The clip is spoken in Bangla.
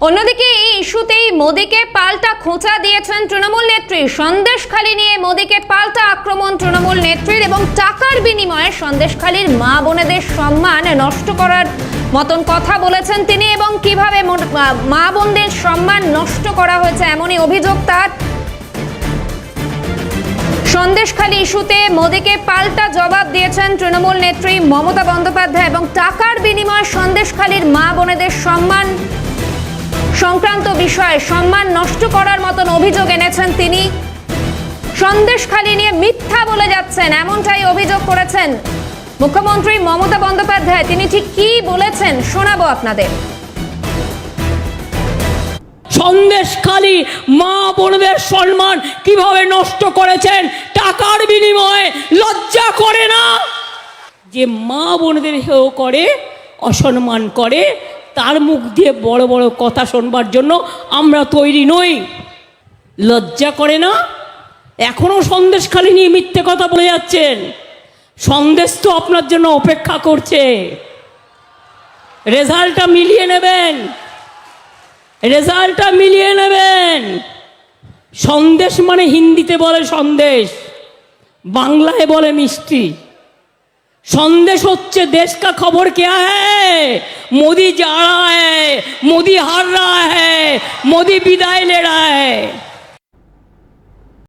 অন্যদিকে এই ইস্যুতেই মোদীকে পাল্টা খোঁচা দিয়েছেন তৃণমূল নেত্রী। সন্দেশখালী নিয়ে মোদীকে পাল্টা আক্রমণ তৃণমূল নেত্রীর এবং টাকার বিনিময়ে সন্দেশখালীর মা বোনেদের সম্মান নষ্ট করার মতন কথা বলেছেন তিনি এবং কিভাবে মা বোনদের সম্মান নষ্ট করা হয়েছে এমনই অভিযোগ তার। সন্দেশখালী ইস্যুতে মোদীকে পাল্টা জবাব দিয়েছেন তৃণমূল নেত্রী মমতা বন্দ্যোপাধ্যায় এবং টাকার বিনিময়ে সন্দেশখালীর মা বোনেদের সম্মান সংক্রান্ত বিষয়ে সম্মান নষ্ট করার মতন অভিযোগ এনেছেন তিনি। সন্দেশখালী নিয়ে মিথ্যা বলে যাচ্ছেন এমনটাই অভিযোগ করেছেন মুখ্যমন্ত্রী মমতা বন্দ্যোপাধ্যায়। তিনি ঠিক কি বলেছেন শোনাবো আপনাদের। সন্দেশখালী মা বোনদের সম্মান কিভাবে নষ্ট করেছেন টাকার বিনিময়ে, লজ্জা করে না? যে মা বোনদের হেয় করে, অসম্মান করে, তার মুখ দিয়ে বড় বড় কথা শুনবার জন্য আমরা তৈরি নই। লজ্জা করে না? এখনো সন্দেশখালী নিয়ে মিথ্যে কথা বলে যাচ্ছেন। সন্দেশ তো আপনার জন্য অপেক্ষা করছে। রেজাল্টটা মিলিয়ে নেবেন, রেজাল্টটা মিলিয়ে নেবেন। সন্দেশ মানে হিন্দিতে বলে সন্দেশ, বাংলায় বলে মিষ্টি। संदेश होच्छे देश का खबर क्या है? मोदी जा रहा है, मोदी हार रहा है, मोदी विदाई ले रहा है।